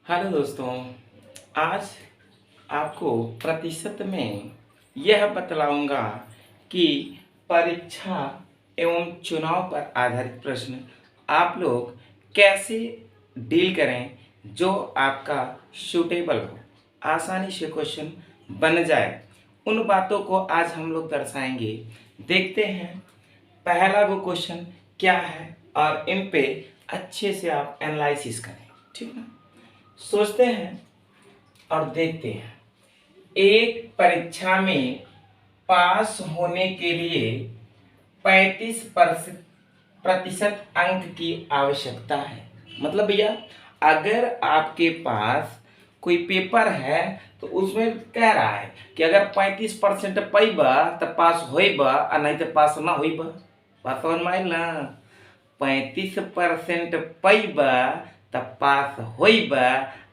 Hello दोस्तों, आज आपको प्रतिशत में यह बतलाऊंगा कि परीक्षा एवं चुनाव पर आधारित प्रश्न आप लोग कैसे डील करें जो आपका सूटेबल हो, आसानी से क्वेश्चन बन जाए। उन बातों को आज हम लोग दर्शाएंगे। देखते हैं पहला वो क्वेश्चन क्या है और इन पे अच्छे से आप एनालिसिस करें। ठीक है, सोचते हैं और देखते हैं। एक परीक्षा में पास होने के लिए 35% अंक की आवश्यकता है। मतलब भैया, अगर आपके पास कोई पेपर है तो उसमें कह रहा है कि अगर 35% पैबा तो पास होइबा और नहीं तो पास ना होइबा। बात समझ में आइल ना? 35% पैबा तो पास होइबा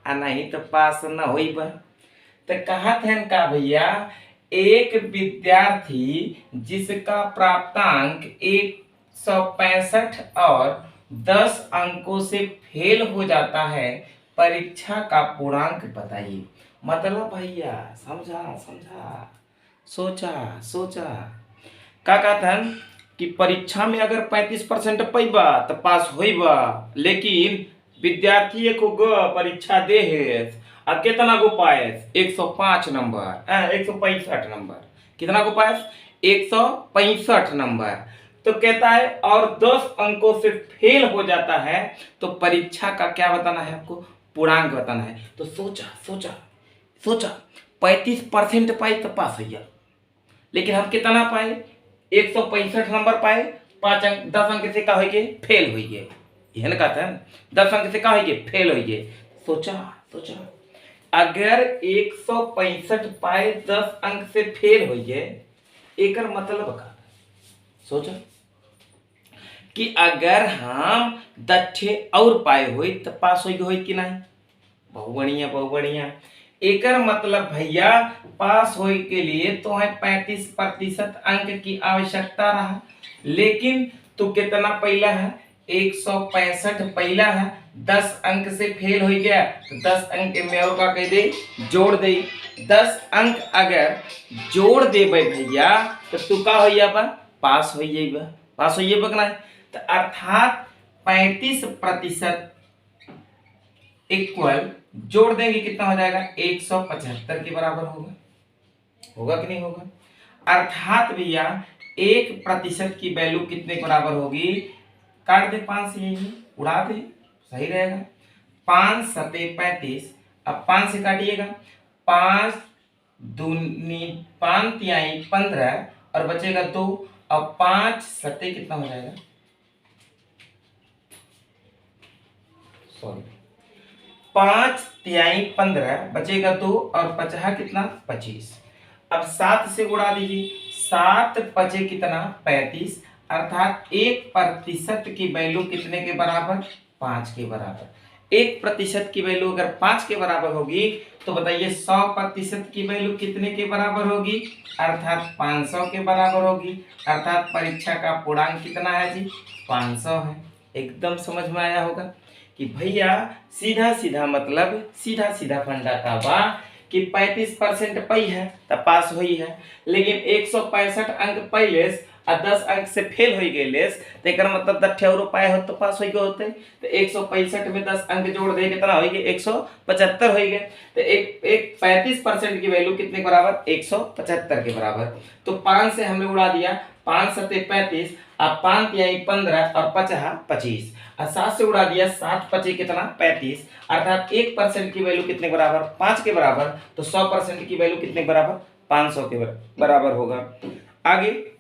आ नहीं तो पास न होइबा। तो कहत हैं का भैया, एक विद्यार्थी जिसका प्राप्तांक 165 और 10 अंकों से फेल हो जाता है, परीक्षा का पूर्णांक बताइए। मतलब भैया समझा समझा, सोचा सोचा। का कहता है कि परीक्षा में अगर 35% पैबा तो पास होइबा, लेकिन विद्यार्थी को परीक्षा दे है अब कितना गो पाएस? 105 number, 165 number. कितना गो पाएस? 165 नंबर। तो कहता है और 10 अंकों से फेल हो जाता है, तो परीक्षा का क्या बताना है आपको? पूर्णांक बताना है। तो सोचा सोचा सोचा, 35% पाए तो पास हो गया, लेकिन हम कितना पाए? 165 नंबर पाए। 5 अंक 10 अंक से का हो गए? फेल हो गए। यह ना कहते हैं 10 अंक से का हो गए? फेल हो गए। सोचा सोचा, अगर 165 पाए 10 अंक से फेल हो गए, एक मतलब का सोचा कि अगर हम 10 और पाए हुई तो पास हो कि नहीं? बहुत बढ़िया बहुत बढ़िया। एक मतलब भैया, पास होने के लिए तो है 35% अंक की आवश्यकता रहा, लेकिन तो कितना पहला है? 165 पहला है, 10 अंक से फेल हो गया तो 10 अंक में और का कह दे? जोड़ दे। 10 अंक अगर जोड़ दे भैया तो तू का हो जाबा? पास हो जाइबा। पास हो जाइबा कि नहीं? तो अर्थात 35% इक्वल जोड़ देंगे कितना हो जाएगा? 175 के बराबर होगा। होगा कि नहीं होगा? अर्थात भैया 1% की वैल्यू कितने के बराबर होगी? काट दे 5 से, यही उड़ा दे, सही रहेगा। 5 सते 35, अब 5 से काटिएगा, 5 दूनी 5 तिहाई 15 और बचेगा 2। अब 5 सते कितना हो जाएगा? सॉरी, 5 तिहाई 15 बचेगा 2 और पचहा कितना? 25। अब 7 से उड़ा दीजिए, 7 पचे कितना? 35। अर्थात 1% की वैल्यू कितने के बराबर? 5 के बराबर। 1% की वैल्यू अगर 5 के बराबर होगी तो बताइए 100% की वैल्यू कितने के बराबर होगी? अर्थात 500 के बराबर होगी। अर्थात परीक्षा का पूर्णांक कितना है जी? 500 है। एकदम समझ में आया होगा कि भैया सीधा सीधा मतलब सीधा सीधा फंडा का बा कि 35% पई है तो पास हुई है, लेकिन 165 अंक पैलेस और 10 अंक से फेल हो गए लेस, तो एक मतलब 10 और पाए हो तो पास हो गए होते। तो 165 में 10 अंक जोड़ दे कितना हो गए? 175 हो गए। तो एक 35% की वैल्यू कितने के बराबर? 175 के बराबर। तो 5 से हमने उड़ा दिया, 5 सते 35, अब 5 तिहाई 15 और पचहा 25, और 7 से उड़ा दिया, 7 पचे कितना? 35। अर्थात 1% की वैल्यू कितने के बराबर? 5 के बराबर। तो 100% की वैल्यू कितने के बराबर? 500 के बराबर होगा। आगे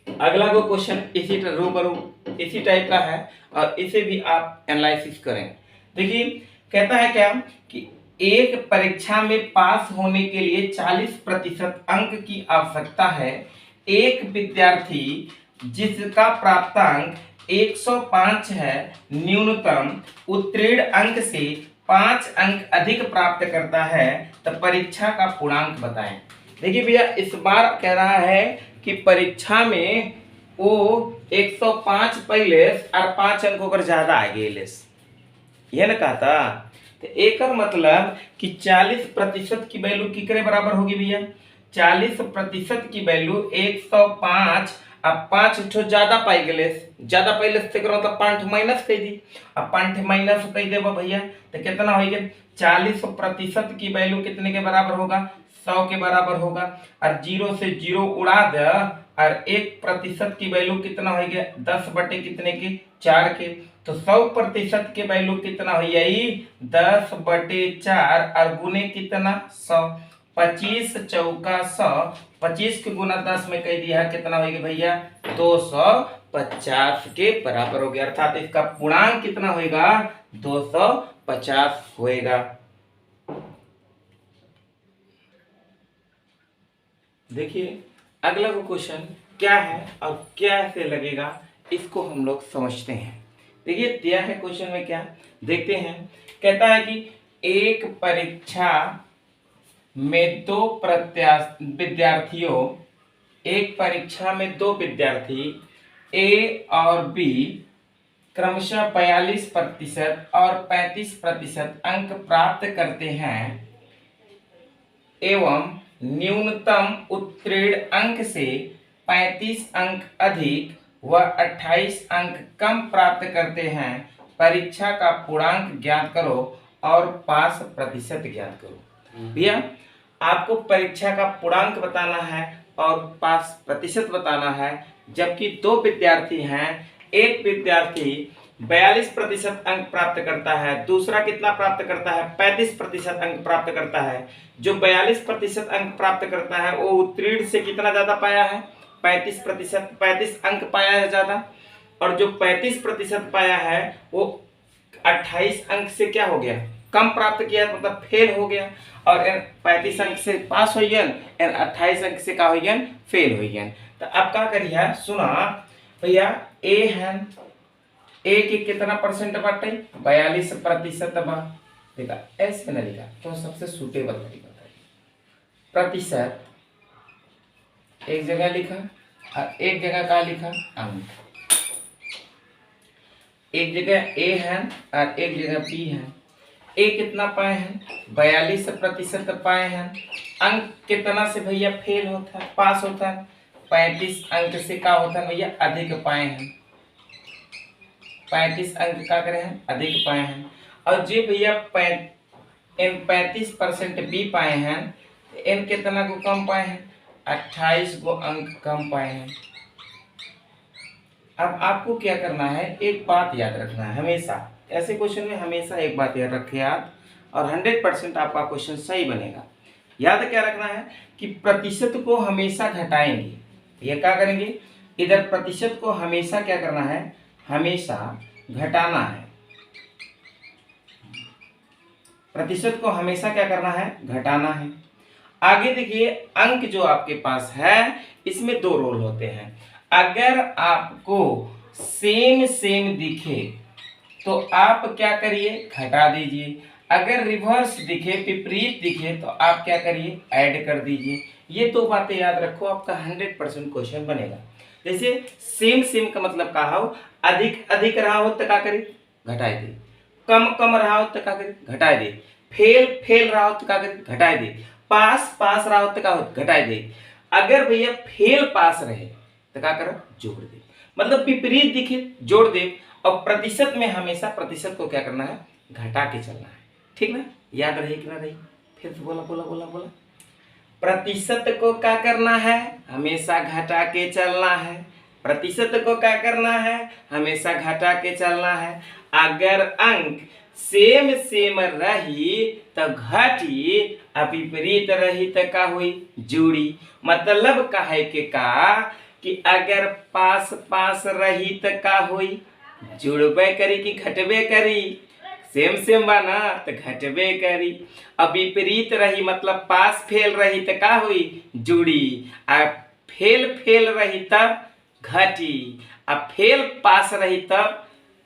अगला को क्वेश्चन इसी रूबरू इसी टाइप का है और इसे भी आप एनालिसिस करें। देखिए कहता है क्या कि एक परीक्षा में पास होने के लिए 40% अंक की आवश्यकता है। एक विद्यार्थी जिसका प्राप्तांक 105 है, न्यूनतम उत्तीर्ण अंक से 5 अंक अधिक प्राप्त करता है, तो परीक्षा का पूर्णांक बताएं। देखिए भैया, इस बार कह रहा है कि परीक्षा में वो 105 पहले और 5 अंक अगर ज्यादा आ गए लेस, ये ना कहता। तो तो एकर मतलब कि 40% की वैल्यू किकरे बराबर होगी भैया, 40% की वैल्यू 105। अब 5 ठो ज्यादा पाई गए, ज्यादा पहले से मतलब 5 माइनस कर दी। अब 5 माइनस कर देबो भैया तो कितना हो गया, 40% की वैल्यू कितने के बराबर होगा, 100 के बराबर होगा। और 0 से 0 उड़ा दे, और 1% की वैल्यू कितना हो गया, 10 बटे कितने के, 4 के। तो 100% के वैल्यू कितना हो गई, 10 बटे 4 और गुने कितना, 100। 25 चौका 100, 25 के गुना 10 में कह दिया कितना होगा भैया, 250 के बराबर हो गया। अर्थात इसका पूर्णांक कितना होगा, 250 होएगा। देखिए अगला क्वेश्चन क्या है और क्या से लगेगा, इसको हम लोग समझते हैं। देखिए दिया है क्वेश्चन में क्या, देखते हैं। कहता है कि एक परीक्षा में एक परीक्षा में दो विद्यार्थी ए और बी क्रमशः 42% और 35% अंक प्राप्त करते हैं एवं न्यूनतम उत्तीर्ण अंक से 35 अंक अधिक व 28 अंक कम प्राप्त करते हैं। परीक्षा का पूर्णांक ज्ञात करो और पास प्रतिशत ज्ञात करो। भैया आपको परीक्षा का पूर्णांक बताना है और पास प्रतिशत बताना है। जबकि दो विद्यार्थी हैं, एक विद्यार्थी 42% अंक प्राप्त करता है, दूसरा कितना प्राप्त करता है, 35% अंक प्राप्त करता है। जो 42% अंक प्राप्त करता है वो उत्तीर्ण से कितना ज्यादा पाया है, 35 अंक पाया है ज्यादा। और जो 35% पाया है वो 28 अंक से क्या हो गया, कम प्राप्त किया, मतलब फेल हो गया। और 35 अंक से पास हो गया, 28 अंक से क्या हो गया, फेल हो गया। तो अब क्या करिए, सुना भैया, ए है, ए के कितना परसेंट बाटे, 42% बा। देखा ऐसे ना लिखा तो सबसे सुटेबल तरीका प्रतिशत एक जगह लिखा और एक जगह का लिखा अंक। एक जगह ए है और एक जगह बी है। ए कितना पाए हैं, 42% पाए हैं। अंक कितना से भैया फेल होता है, पास होता है, 35 अंक से क्या होता है भैया, अधिक पाए हैं। 35 अंक का करे हैं, अधिक पाए हैं। और जो भैया 35% बी पाए हैं, इन कितना को कम पाए हैं, 28 को अंक कम पाए हैं। अब आपको क्या करना है, एक बात याद रखना है हमेशा, ऐसे क्वेश्चन में हमेशा एक बात याद रखें याद, और 100% आपका क्वेश्चन सही बनेगा। याद क्या रखना है कि प्रतिशत को हमेशा घटाएंगे। ये क्या करेंगे, इधर प्रतिशत को हमेशा क्या करना है, हमेशा घटाना है। प्रतिशत को हमेशा क्या करना है, घटाना है। आगे देखिए, अंक जो आपके पास है इसमें दो रोल होते हैं। अगर आपको सेम दिखे तो आप क्या करिए, घटा दीजिए। अगर रिवर्स दिखे, विपरीत दिखे, तो आप क्या करिए, ऐड कर दीजिए। ये दो बातें याद रखो, आपका 100% क्वेश्चन बनेगा। जैसे सेम का मतलब का हो, अधिक रहा हो तो क्या करिए, घटाए दे। कम रहा हो तो क्या करिए, घटाए दे। फेल रहा हो तो क्या करिए, घटाए दे। पास रहा हो तो क्या हो, घटाए दे। अगर भैया फेल पास रहे तो क्या करो, जोड़ दे। मतलब विपरीत दिखे जोड़ दे। और प्रतिशत में हमेशा प्रतिशत को क्या करना है, घटा के चलना है। ठीक ना, याद रही कि ना रही, फिर से बोला। प्रतिशत को क्या करना है, हमेशा घटा के चलना है। प्रतिशत को क्या करना है, हमेशा घटा के चलना है। अगर अंक सेम रही तो घटी, और विपरीत रही तो का हुई, जुड़ी। मतलब कहे के का कि अगर पास रही तो का हुई, जुड़बे करी कि घटबे करी, सेम बना तो घटबे करी। अब विपरीत रही मतलब पास फेल रही तो का हुई, जुड़ी। अब फेल रही तब घटी, अब फेल पास रही तब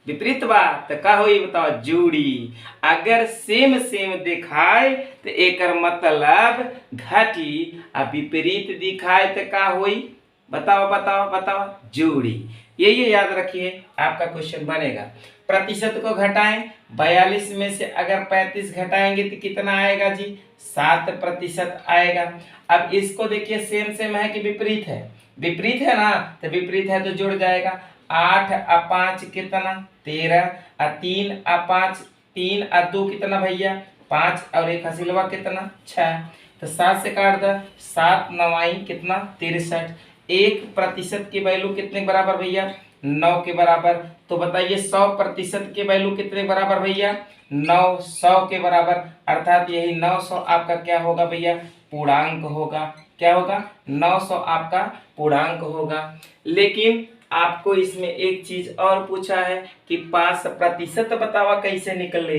विपरीत बात तो का हुई, बताओ, जुड़ी। अगर सेम दिखाए तो एक मतलब घटी, अब विपरीत दिखाए तो का हुई, बताओ, जुड़ी। ये याद रखिए, आपका क्वेश्चन बनेगा। प्रतिशत को घटाएं, 42 में से अगर 35 घटाएंगे तो कितना आएगा जी, 7% आएगा। अब इसको देखिए सेम सेम है कि विपरीत है, विपरीत है ना, तो विपरीत है तो जुड़ जाएगा। 8 और 5 कितना 13, और 3 और 5, 3 और 2 कितना भैया 5, और एक हसीलवा कितना 6, तो 7 से काट दो, 7 9 कितना 63। 1% की वैल्यू कितने के बराबर भैया 9 के बराबर। तो बताइए 100% के वैल्यू कितने बराबर भैया 900 के बराबर, अर्थात यही 900 आपका क्या होगा भैया पूर्णांक होगा। क्या होगा 900 आपका पूर्णांक होगा। लेकिन आपको इसमें एक चीज और पूछा है कि 5% बतावा कैसे निकले।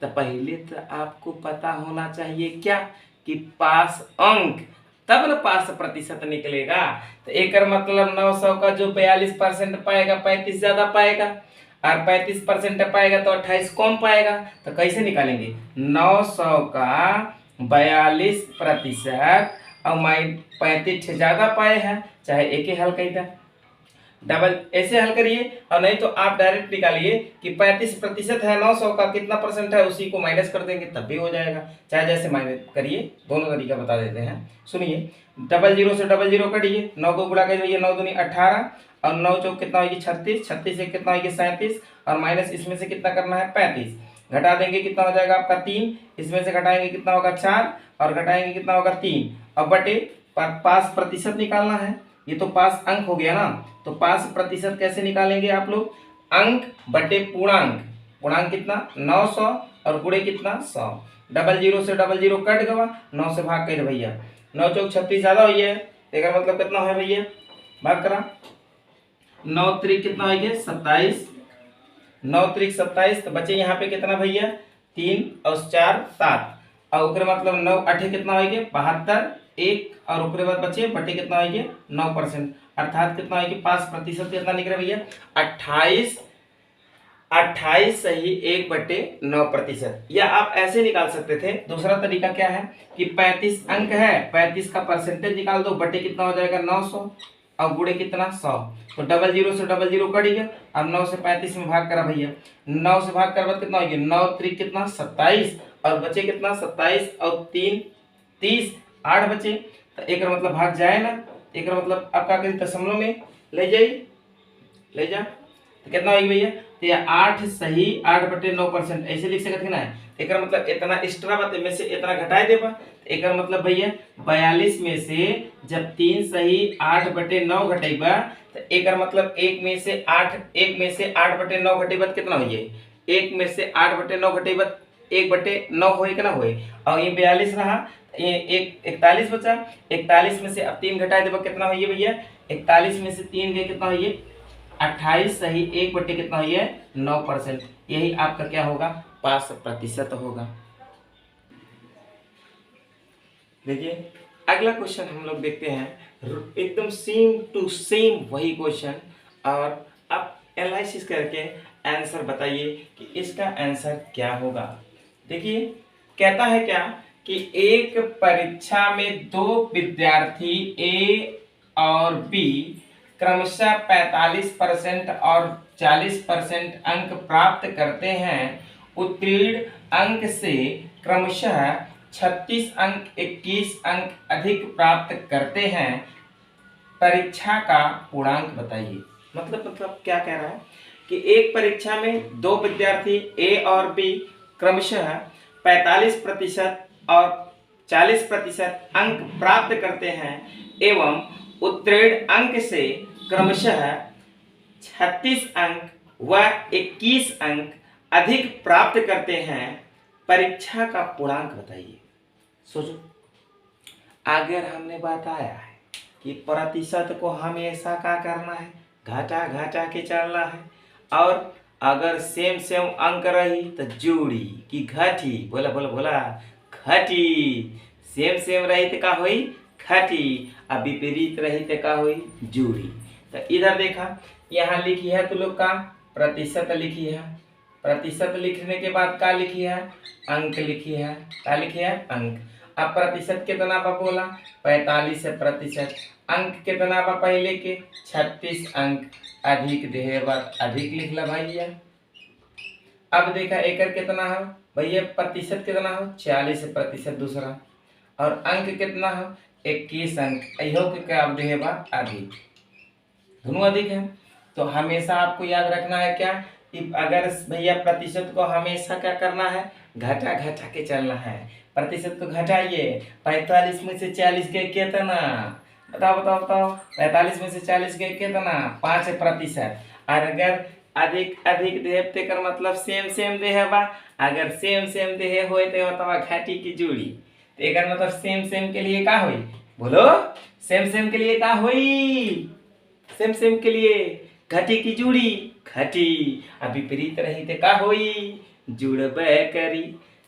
तो पहले तो आपको पता होना चाहिए क्या कि पास अंक तब न 5% निकलेगा। तो एक मतलब 900 का जो 42% पाएगा 35 ज्यादा पाएगा, और 35% पाएगा तो 28 कम पाएगा। तो कैसे निकालेंगे 900 का 42% और 35 ज्यादा पाए हैं, चाहे एक ही हल कही था, डबल ऐसे हल करिए, और नहीं तो आप डायरेक्ट निकालिए कि 35% है 900 का कितना परसेंट है, उसी को माइनस कर देंगे तब भी हो जाएगा। चाहे जैसे माइनस करिए, दोनों तरीका बता देते हैं। सुनिए 00 से 00 कटिए, 9 को गुणा करिए 9 दूनी 18, और 9 चौक कितना होगी 36, 36 से कितना होगी 37, और माइनस इसमें से कितना करना है 35, घटा देंगे कितना हो जाएगा आपका 3, इसमें से घटाएंगे कितना होगा 4, और घटाएंगे कितना होगा 3, और बटे 5% निकालना है। ये तो पास अंक हो गया ना, तो 5% कैसे निकालेंगे आप लोग, अंक बटे पूर्णांक, पूर्णांक कितना 900 और गुणे कितना 100, 00 से 00 कट गवा, 9 से भाग कर भैया 9 चौक 36 ज्यादा हुई है, इसका मतलब कितना है भैया भाग करा 9 त्रिक कितना हो गया 27, 9 त्रिक 27, तो बचे यहाँ पे कितना भैया 3 और 4 7, और ऊपर मतलब 9 8 कितना हो गया 72, 1 और ऊपर बाद बचे बटे कितना हो गया 9%, अर्थात कितना हो गया 5% कितना निकला भैया 28, 28 सही 1/9%। या आप ऐसे निकाल सकते थे, दूसरा तरीका क्या है कि 35 अंक है, 35 का परसेंटेज निकाल दो, बटे कितना हो जाएगा 900 और गुणे कितना 100, तो 00 से 00 कट गया। अब 9 से 35 में भाग करा भैया, 9 से भाग कर बाद कितना हो गया 9 त्रिक कितना 27, और बचे कितना 27 और 3 30, 8 बचे, तो एक मतलब भाग जाए ना, एक मतलब आप क्या करिए दशमलव में ले जाइए, ले जा, तो कितना होगी भैया तो ये 8 सही 8/9% ऐसे लिख सकते ना। एक मतलब इतना एक्स्ट्रा बात में से इतना घटाए देबा, एक मतलब भैया 42 में से जब 3 सही 8/9 घटेबा, तो एक मतलब 1 में से 8/9 घटेबा कितना हो जाए, 1 में से 8/9 घटेबा 1/9 होए कि ना होए, और ये 42 रहा, ये 41 बचा, 41 में से अब 3 घटाए देबा कितना होइए भैया 41 में से 3 गए कितना होइए 28 सही 1 बटे कितना होइए 9%। यही आपका क्या होगा 5% होगा। देखिए अगला क्वेश्चन हम लोग देखते हैं, एकदम सेम टू सेम वही क्वेश्चन, और आप एनालिसिस करके आंसर बताइए कि इसका आंसर क्या होगा। देखिए कहता है क्या कि एक परीक्षा में 2 विद्यार्थी ए और बी क्रमशः 45% और 40% अंक प्राप्त करते हैं। उत्तीर्ण अंक से क्रमशः 36 अंक 21 अंक अधिक प्राप्त करते हैं। परीक्षा का पूर्णांक बताइए। मतलब क्या कह रहा है कि एक परीक्षा में 2 विद्यार्थी ए और बी क्रमशः 45% और 40% अंक प्राप्त करते हैं एवं उत्तीर्ण अंक से क्रमशः 36 अंक व 21 अंक अधिक प्राप्त करते हैं। परीक्षा का पूर्णांक बताइए। सोचो, अगर हमने बताया है कि प्रतिशत को हमेशा क्या करना है, घटा घटा के चलना है, और अगर सेम सेम अंक रही तो जोड़ी कि घटी, बोला बोला बोला घटी, सेम सेम रही तो का हुई घटी, अब विपरीत रही तो का हुई जोड़ी। तो इधर देखा यहाँ लिखी है तो लोग का प्रतिशत लिखी है, प्रतिशत लिखने के बाद क्या लिखी है अंक लिखी है, क्या लिखी है अंक। अब प्रतिशत कितना बा बोला 45%, अंक कितना बा पहले के 36 अंक, अधिक देहे बाद अधिक लिख ला भैया, अब देखा एकर कितना हो भैया, प्रतिशत कितना हो 40% दूसरा, और अंक कितना हो 21 अंक, इहो के क्या अब देहे बा अधिक, दोनों अधिक है। तो हमेशा आपको याद रखना है क्या कि अगर भैया प्रतिशत को हमेशा क्या करना है, घटा घटा के चलना है। प्रतिशत को घटाइए, 45 में से 40 गए कितना, बताओ बताओ बताओ, 45 में से 40 गए कितना 5%। और अगर अधिक अधिक देव तेकर मतलब सेम सेम देहे बा, अगर सेम सेम देहे होए तो बतावा घाटी की जोड़ी, तो एकर मतलब सेम सेम के लिए का होई, बोलो सेम सेम के लिए का होई, सेम सेम के लिए घटी की जुड़ी घटी, अब विपरीत रही तो का होई, जुड़बे करी।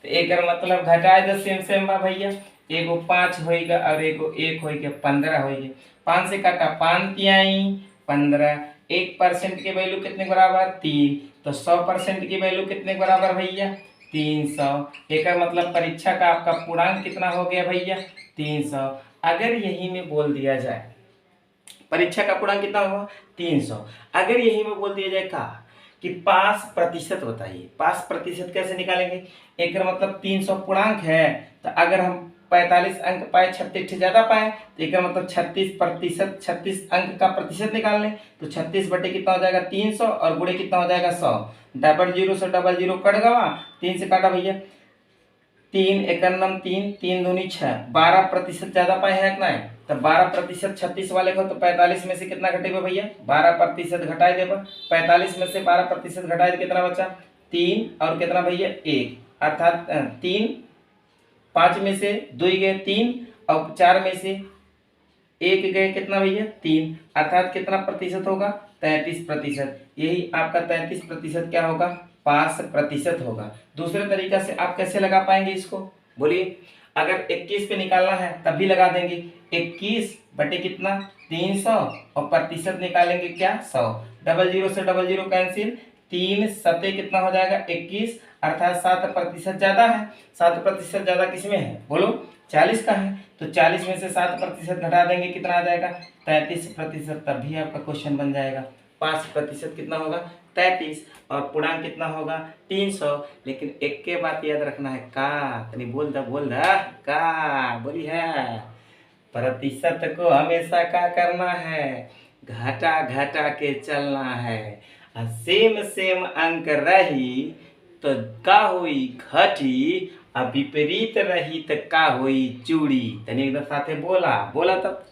तो एकर मतलब घटाए तो सेम सेम बा भैया, एगो 5 होएगा और एगो 1 होएगा, 15 होएगा। 5 से काटा 5 तिहाई 15, 1% की वैल्यू कितने बराबर 3, तो 100% की वैल्यू कितने बराबर भैया 300। एकर मतलब परीक्षा का आपका पूर्णांक कितना हो गया भैया 300। अगर यही में बोल दिया जाए परीक्षा का पूर्णांक कितना होगा 300, अगर यही में बोल दिया जाए का कि पास प्रतिशत बताइए, पास प्रतिशत कैसे निकालेंगे, एक मतलब 300 पूर्णांक है, तो अगर हम 45 अंक पाए 36 ज्यादा पाए, तो एक मतलब 36%, 36 अंक का प्रतिशत निकाल लें, तो 36 बटे कितना हो जाएगा 300 और गुणे कितना हो जाएगा 100, डबल जीरो से डबल जीरो कट गवा, 3 से काटा भैया 3 एकन्नम 3, 3 दूनी 6, 12% ज्यादा पाए है ना, तो 12% 36 वाले को, तो 45 में से कितना घटेगा भैया 12% घटाए देगा, 45 में से 12% घटाए तो कितना बचा 3 और कितना भैया 1, अर्थात 3, 5 में से 2 गए 3 और 4 में से 1 गए कितना भैया 3, अर्थात कितना प्रतिशत होगा 33%। यही आपका 33% क्या होगा पास प्रतिशत होगा। दूसरे तरीका से आप कैसे लगा पाएंगे इसको बोलिए, अगर 21 पे निकालना है तब भी लगा देंगे, 21 बटे कितना 300 और प्रतिशत निकालेंगे क्या 100, डबल जीरो से डबल जीरो कैंसिल, 3 सते कितना हो जाएगा 21, अर्थात 7% ज्यादा है। 7% ज्यादा किसमें है बोलो 40 का है, तो 40 में से 7% घटा देंगे कितना आ जाएगा 33%, तब भी आपका क्वेश्चन बन जाएगा। 5% कितना होगा 33 और पूर्णांक कितना होगा 300। लेकिन एक के बात याद रखना है का, तनी बोल दा का बोली है, प्रतिशत को हमेशा क्या करना है घटा घटा के चलना है, और सेम सेम अंक रही तो का हुई घटी, और विपरीत रही तो का हुई चूड़ी। तनी एकदम साथे बोला बोला तब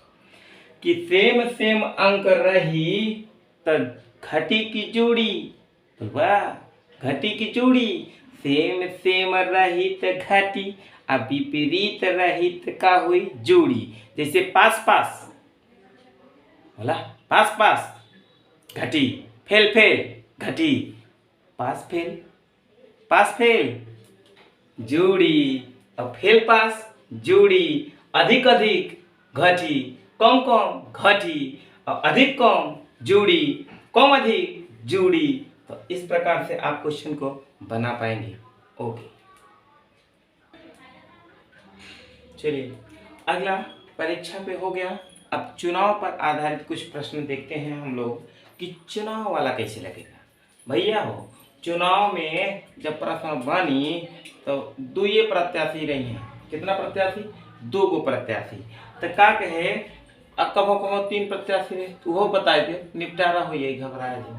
कि सेम सेम अंक रही तो घटी की जोड़ी, तो वाह घटी की जोड़ी, सेम सेम रही तो घटी, अब विपरीत रही तो का हुई जोड़ी। जैसे पास पास बोला, पास पास घटी, फेल फेल घटी, पास फेल, पास फेल जोड़ी, अब फेल पास जोड़ी, अधिक अधिक घटी, कम कम घटी, और अधिक कम जोड़ी, कम अधिक जोड़ी। तो इस प्रकार से आप क्वेश्चन को बना पाएंगे। ओके चलिए अगला परीक्षा पे हो गया। अब चुनाव पर आधारित कुछ प्रश्न देखते हैं हम लोग कि चुनाव वाला कैसे लगेगा। भैया हो चुनाव में जब प्रश्न बनी तो दो ये प्रत्याशी रही हैं, कितना प्रत्याशी 2 गो प्रत्याशी, तो का कहे कबो कबो 3 प्रत्याशी रहे, तो वो बताए थे निपटारा हो यही घबराया जी।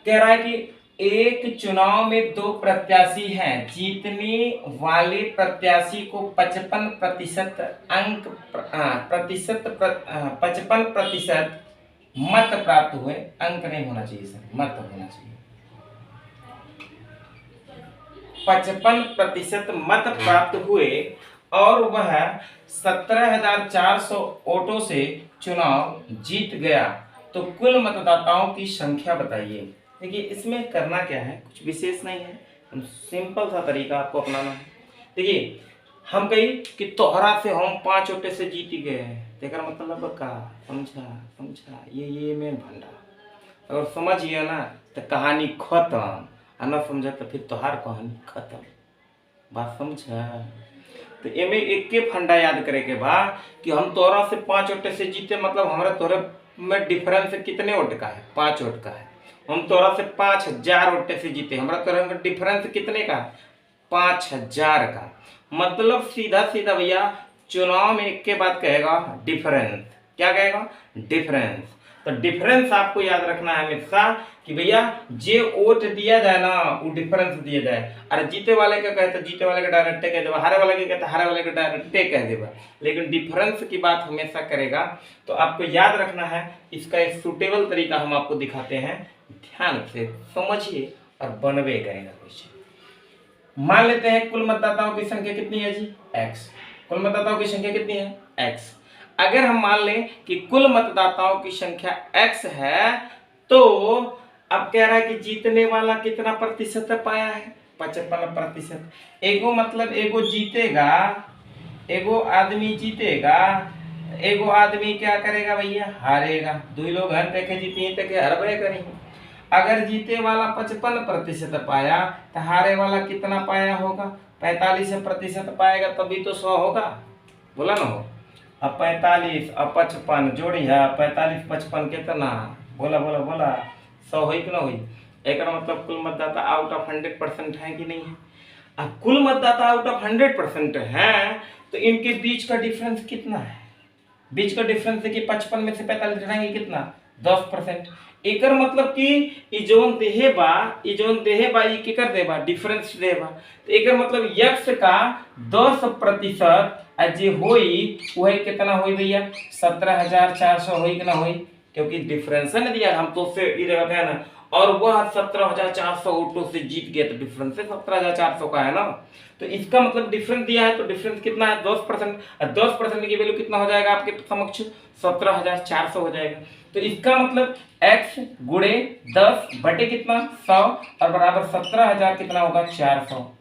कह रहा है कि एक चुनाव में 2 प्रत्याशी हैं, जीतने वाले प्रत्याशी को 55% अंक 55% मत प्राप्त हुए, अंक नहीं होना चाहिए सर, मत होना चाहिए, 55% मत प्राप्त हुए और वह 17,400 वोटों से चुनाव जीत गया, तो कुल मतदाताओं की संख्या बताइए। देखिए इसमें करना क्या है, कुछ विशेष नहीं है, सिंपल सा तरीका आपको अपनाना है। देखिए हम कही कि तोहरा से हम 5 वोटे से जीत गए हैं, तेरा मतलब का समझा समझा ये में भंडा, अगर समझ गया ना तो कहानी खत्म, आ ना समझा तो फिर तोहार कहानी खत्म, बात समझा। तो एमे एक के फंडा याद करे के बा कि हम तोरा से 5 वोट से जीते, मतलब हमारा तोरे में डिफरेंस कितने वोट का है 5 वोट का है, हम तोरा से 5000 वोटे से जीते, हमारा तोरा का डिफरेंस कितने का? 5000 का। मतलब सीधा सीधा भैया चुनाव में एक के बाद कहेगा डिफरेंस। क्या कहेगा? डिफरेंस। तो डिफरेंस आपको याद रखना है हमेशा कि भैया जे वोट दिया जाए ना वो डिफरेंस दिया जाए। अरे जीते वाले का कहते जीते वाले का डायरेक्टे कह देगा, हारे वाले के कहते हारे वाले का डायरेक्टे कह देगा, लेकिन डिफरेंस की बात हमेशा करेगा। तो आपको याद रखना है, इसका एक सुटेबल तरीका हम आपको दिखाते हैं, ध्यान से समझिए और बनवे करेगा क्वेश्चन। मान लेते हैं कुल मतदाताओं की संख्या कितनी है जी? x। कुल मतदाताओं की संख्या कितनी है? x। अगर हम मान लें कि कुल मतदाताओं की संख्या x है, तो अब कह रहा है कि जीतने वाला कितना प्रतिशत पाया है? 55%। एगो मतलब एगो जीतेगा, एगो आदमी जीतेगा, एगो आदमी क्या करेगा भैया? हारेगा। दो लोग हर देखे जीती तक हरबे करेंगे। अगर जीते वाला 55% पाया तो हारे वाला कितना पाया होगा? 45% पाएगा, तभी तो 100 होगा। बोला ना हो। अब 45 अब 55 जोड़ी है, 45 55 कितना? बोला बोला बोला 100 हुई कि ना हुई? एक मतलब कुल मतदाता आउट ऑफ 100% है कि नहीं है? अब कुल मतदाता आउट ऑफ 100% है तो इनके बीच का डिफरेंस कितना है? बीच का डिफरेंस देखिए 55 में से 45 घटाएंगे कितना? 10%। एकर मतलब कि ई जोन देहे बा ई केकर देबा? डिफरेंस देबा। तो एकर मतलब x का 10% जे होई वह कितना होई भैया? 17,400 होई कि ना होई? क्योंकि डिफरेंस ने दिया, हम तो उससे ये देखा है ना, और वह 17,400 वोटों से जीत गया, तो डिफरेंस 17,400 का है ना। तो इसका मतलब डिफरेंस दिया है, तो डिफरेंस कितना है? 10%। 10% की वैल्यू कितना हो जाएगा आपके समक्ष? 17,400 हो जाएगा। तो इसका मतलब x गुणे 10 बटे कितना? 100 और बराबर 17,000 कितना होगा? 400।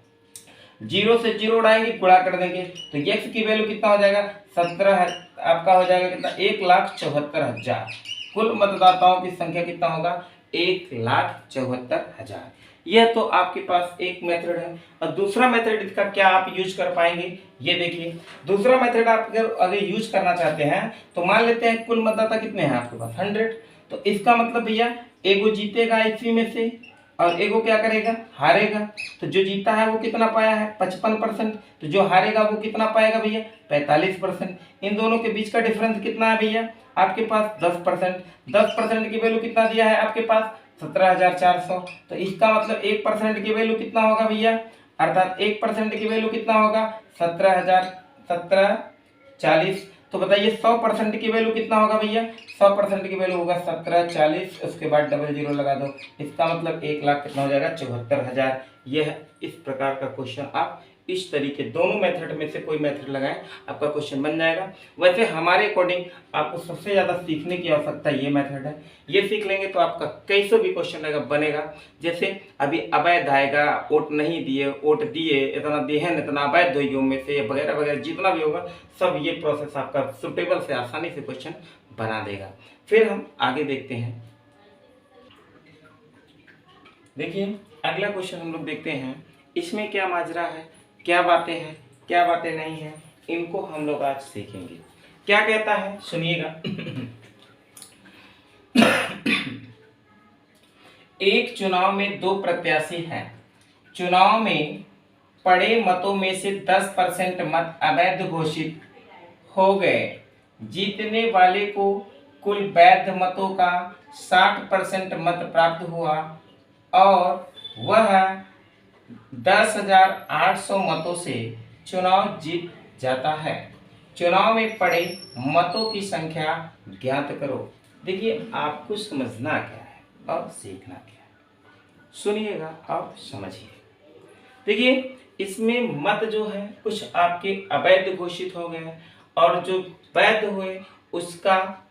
जीरो से जीरो उड़ाएंगे, गुणा कर देंगे, तो x की वैल्यू कितना हो जाएगा? 17 आपका हो जाएगा कितना? 1,74,000। कुल मतदाताओं की संख्या कितना होगा? 1,74,000। यह तो आपके पास एक मेथड है। और दूसरा मेथड इसका क्या आप यूज कर पाएंगे? ये देखिए, दूसरा मेथड आप अगर यूज करना चाहते हैं तो मान लेते हैं कुल मतदाता कितने हैं आपके पास? 100। तो इसका मतलब भैया एगो जीतेगा इसी में से और एगो क्या करेगा? हारेगा। तो जो जीता है वो कितना पाया है? 55%। तो जो हारेगा वो कितना पाएगा भैया? 45%। इन दोनों के बीच का डिफरेंस कितना है भैया? आपके पास 10%। 10% की वैल्यू कितना दिया है आपके पास? 17,400। तो इसका मतलब 1% की वैल्यू कितना होगा भैया? अर्थात 1% की वैल्यू कितना होगा? 17,40। तो बताइए 100% की वैल्यू कितना होगा भैया? 100% की वैल्यू होगा 1740, उसके बाद डबल जीरो लगा दो। इसका मतलब 1,00,000 कितना हो जाएगा? 74,000। यह इस प्रकार का क्वेश्चन आप इस तरीके दोनों मेथड में से कोई मेथड लगाएं, आपका क्वेश्चन बन जाएगा। वैसे हमारे अकॉर्डिंग आपको सबसे ज़्यादा सीखने की आवश्यकता ये मेथड है। ये सीख लेंगे तो आपका कैसे भी क्वेश्चन रहेगा बनेगा। जैसे अभी अवैध आएगा, वोट नहीं दिए, वोट दिए, इतना दिए इतना अवैध हुई में से वगैरह वगैरह, जितना भी होगा सब ये प्रोसेस आपका सुटेबल से आसानी से क्वेश्चन बना देगा। फिर हम आगे देखते हैं। देखिए अगला क्वेश्चन हम लोग देखते हैं, इसमें क्या माजरा है, क्या बातें हैं, क्या बातें नहीं हैं, इनको हम लोग आज सीखेंगे। क्या कहता है सुनिएगा। एक चुनाव में दो प्रत्याशी हैं। चुनाव में पड़े मतों में से 10% मत अवैध घोषित हो गए। जीतने वाले को कुल वैध मतों का 60% मत प्राप्त हुआ और वह 10,800 मतों से चुनाव जीत जाता है। चुनाव में पड़े मतों की संख्या ज्ञात करो। देखिए आपको समझना क्या है और सीखना क्या है, सुनिएगा और समझिए। देखिए इसमें मत जो है कुछ आपके अवैध घोषित हो गए और जो वैध हुए उसका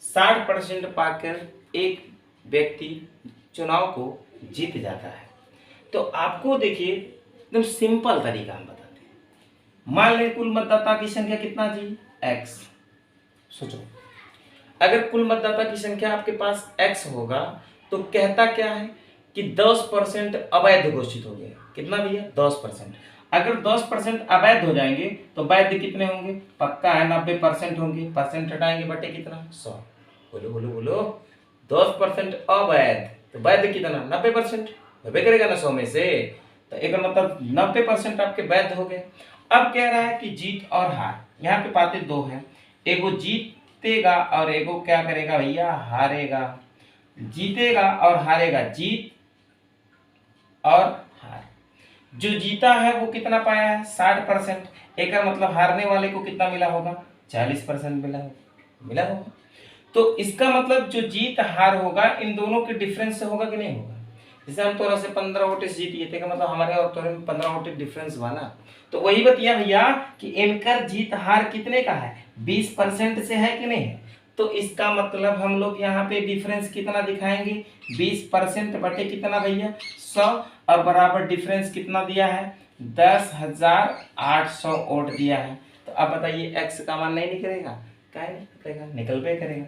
60% पाकर एक व्यक्ति चुनाव को जीत जाता है। तो आपको देखिए एकदम सिंपल तरीका हम बताते हैं। मान लें कुल मतदाता की संख्या कितना जी? x। सोचो अगर कुल मतदाता की संख्या आपके पास x होगा तो कहता क्या है कि 10% अवैध घोषित हो गया। कितना भैया? 10%। अगर 10% अवैध हो जाएंगे तो वैध कितने होंगे? पक्का है 90% होंगे। परसेंट हटाएंगे बटे कितना? 100। बोलो बोलो बोलो। 10% अवैध तो वैध कितना 90%, वैध करेगा ना 100 में से, तो एक मतलब 90% आपके वैध हो गए। अब कह रहा है कि जीत और हार, यहाँ पे बातें दो हैं, एगो जीतेगा और एगो क्या करेगा भैया, हारेगा। जीतेगा और हारेगा, जीत और हार। जो जीता है वो कितना पाया है 60%, एक मतलब हारने वाले को कितना मिला होगा 40% मिला होगा। तो इसका मतलब जो जीत हार होगा इन दोनों के डिफरेंस से होगा कि नहीं होगा। जैसे हम थोड़ा से 15 वोट से जीत गए थे, मतलब हमारे और थोड़े में 15 वोट डिफरेंस हुआ ना। तो वही बतिया भैया कि इनकर जीत हार कितने का है 20% से है कि नहीं है। तो इसका मतलब हम लोग यहाँ पे डिफरेंस कितना दिखाएंगे 20% बटे कितना भैया 100, और बराबर डिफरेंस कितना दिया है 10,800 वोट दिया है। तो अब बताइए x का मान नहीं निकलेगा, क्या नहीं निकलेगा, निकल पे करेगा।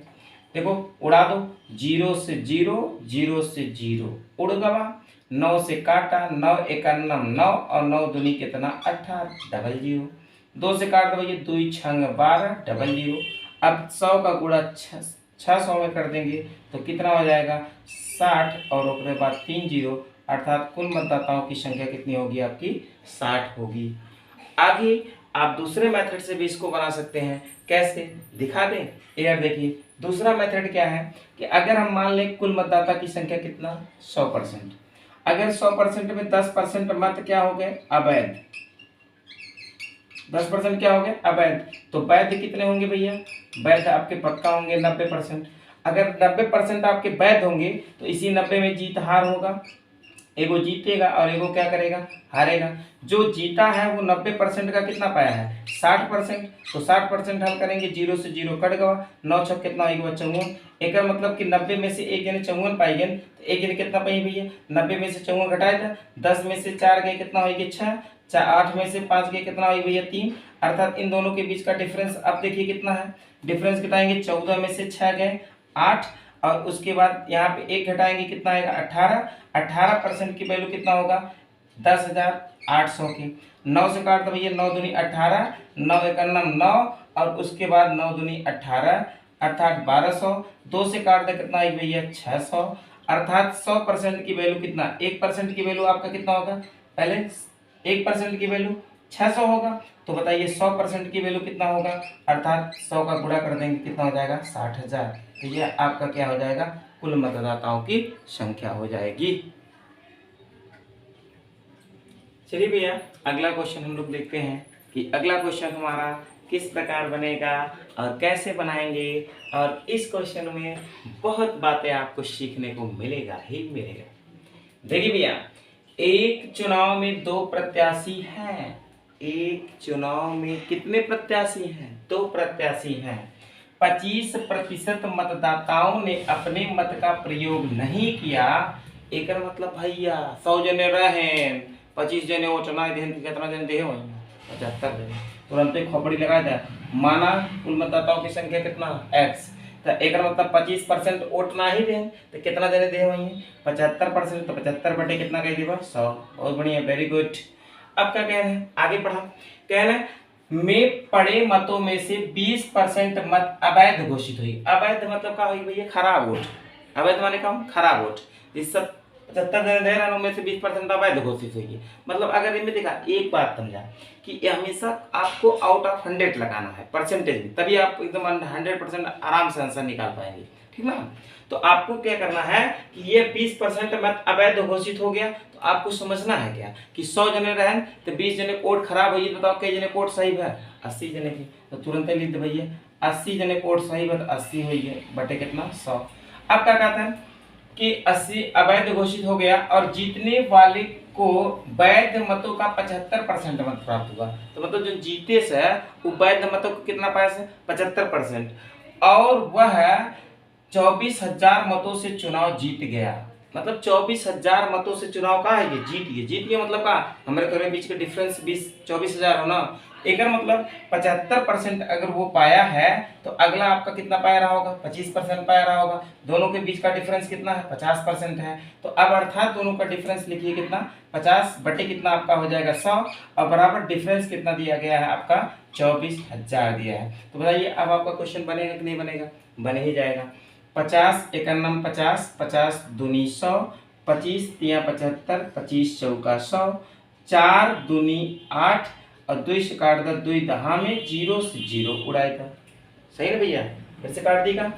देखो उड़ा दो, 0 से 0, 0 से 0 उड़ गवा, 9 से काटा, 9 एकान्नम 9 और 9 दूनी कितना 18, डबल 0, 2 से काट दो भैया 2 छंग 12, डबल 0। अब 100 का गुणा 600 में कर देंगे तो कितना हो जाएगा 60, और उसके बाद 3 0, अर्थात कुल मतदाताओं की संख्या कितनी होगी आपकी 60 होगी। आगे आप दूसरे मेथड से भी इसको बना सकते हैं, कैसे दिखा दें यार। देखिए दूसरा मेथड क्या है कि अगर हम मान लें कुल मतदाता की संख्या कितना 100%, अगर 100% में 10% मत क्या हो गए अवैध, 10% क्या हो गए अवैध, तो वैध कितने होंगे भैया, वैध आपके पक्का होंगे 90%। अगर 90% आपके वैध होंगे तो इसी 90 में जीत हार होगा, एगो जीतेगा और एगो क्या करेगा हारेगा। जो जीता है वो 90% का कितना पाया है 60%, तो 60% हल करेंगे, 0 से 0 कट गवा, 9 छक कितना होगा 54, एक मतलब कि 90 में से एक जने 54 पाई गए, तो एक जने कितना पाई भैया 90 में से 54 घटाए था, 10 में से 4 गए कितना होगी 6, 8 में से 5 गए कितना होगी भैया 3, अर्थात इन दोनों के बीच का डिफरेंस आप देखिए कितना है, डिफरेंस किताएंगे 14 में से 6 गए 8, और उसके बाद यहाँ पे एक घटाएंगे कितना आएगा 18, 18% की वैल्यू कितना होगा 10,800 की। 9 से काट दो भैया 9 दूनी 18, 9 एकान्नम 9, और उसके बाद 9 दूनी 18 अर्थात 1200, 2 से काट दे कितना आएगा भैया 600, अर्थात 100% की वैल्यू कितना 1% की वैल्यू आपका कितना होगा, पहले 1% की वैल्यू 600 होगा, तो बताइए 100% की वैल्यू कितना होगा, अर्थात 100 का गुणा कर देंगे कितना हो जाएगा 60,000। तो ये आपका क्या हो जाएगा कुल मतदाताओं की संख्या हो जाएगी। चलिए भैया अगला क्वेश्चन हम लोग देखते हैं कि अगला क्वेश्चन हमारा किस प्रकार बनेगा और कैसे बनाएंगे, और इस क्वेश्चन में बहुत बातें आपको सीखने को मिलेगा ही मिलेगा। देखिए भैया एक चुनाव में 2 प्रत्याशी हैं, एक चुनाव में कितने प्रत्याशी हैं 2 प्रत्याशी हैं, 25% मतदाताओं ने अपने मत का प्रयोग नहीं किया, एक मतलब भैया 100 जने रहे 25 जने वोटना दे, कितना जन दे 75 जने, तुरंत एक खोपड़ी लगा दे, माना कुल मतदाताओं की संख्या कितना x, तो एक मतलब 25% वोट ना ही दे तो कितना जने दे वही 75%, तो 75 बटे कितना कह देगा 100, बहुत बढ़िया वेरी गुड। अब क्या कह रहे हैं आगे पढ़ा, कह रहे हैं में पड़े मतों में से 20% मत अवैध घोषित हुई, अवैध मतलब क्या हुई भैया खराब वोट, अवैध माने क्या खराब वोट, इस सब 75 जने दे रहा में से 20% अवैध घोषित हुई है। मतलब अगर इनमें देखा एक बात समझा कि ये हमेशा आपको आउट ऑफ 100 लगाना है परसेंटेज में, तभी आप एकदम 100% आराम से आंसर निकाल पाएंगे, ठीक ना। तो आपको क्या करना है कि ये 20% मत अवैध घोषित हो गया, तो आपको समझना है क्या कि 100 जने रहे तो 20 जने कोड खराब हुई, बताओ कई जने कोड सही है 80 जने की, तो तुरंत लिख दे भैया 80 जने कोड सही है तो 80 हुई है बटे कितना 100। अब क्या कहते हैं कि 80 अवैध घोषित हो गया और जीतने वाले को वैध मतों का 75% मत प्राप्त हुआ, तो मतलब जो जीते से वो वैध मतों को कितना पाया से 75%, और वह 24,000 मतों से चुनाव जीत गया। मतलब 24,000 मतों से चुनाव का है ये जीत गया मतलब का हमारे दोनों बीच का डिफरेंस 24,000 हो ना, एक मतलब 75% अगर वो पाया है तो अगला आपका कितना पाया रहा होगा 25% पाया रहा होगा, दोनों के बीच का डिफरेंस कितना है 50% है, तो अब अर्थात दोनों का डिफरेंस लिखिए कितना 50 बटे कितना आपका हो जाएगा 100, और बराबर डिफरेंस कितना दिया गया है आपका 24,000 दिया है। तो बताइए अब आपका क्वेश्चन बनेगा कि नहीं बनेगा, बन ही जाएगा। 50 51 50, 50 दूनी 100, 25 तिया 75, 25 चौका 100, 4 दूनी 8 और 2 से काट दो, 2 दहा में 0 से 0 उड़ाए था। सही ना भैया, फिर से काट देगा।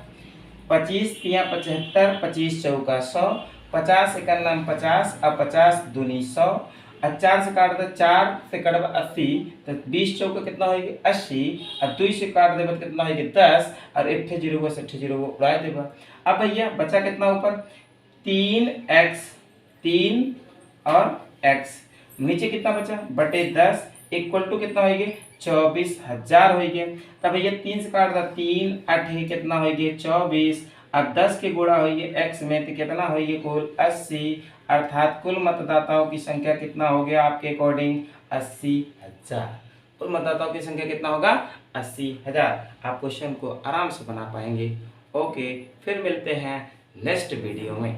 25 तिया 75, 25 चौका 100, 50 51 50 और 50 दूनी 100 और 4 से काट दे, 4 से कटब 80 तो 20 चौका कितना होगी 80 और 2 से काट देगा कितना होगी 10 और 8 0 से 8 0 उड़ाए देगा। अब भैया बचा कितना ऊपर 3x 3 और x, नीचे कितना बचा बटे 10 इक्वल टू कितना होगी 24,000 होगी। तब भैया 3 से काट दा 3 8 कितना होगी 24 अब 10 के गुणा होगी x में तो कितना होगी कुल 80, अर्थात कुल मतदाताओं की संख्या कितना हो गया आपके अकॉर्डिंग 80,000। कुल मतदाताओं की संख्या कितना होगा 80,000। आप क्वेश्चन को आराम से बना पाएंगे। ओके, फिर मिलते हैं नेक्स्ट वीडियो में।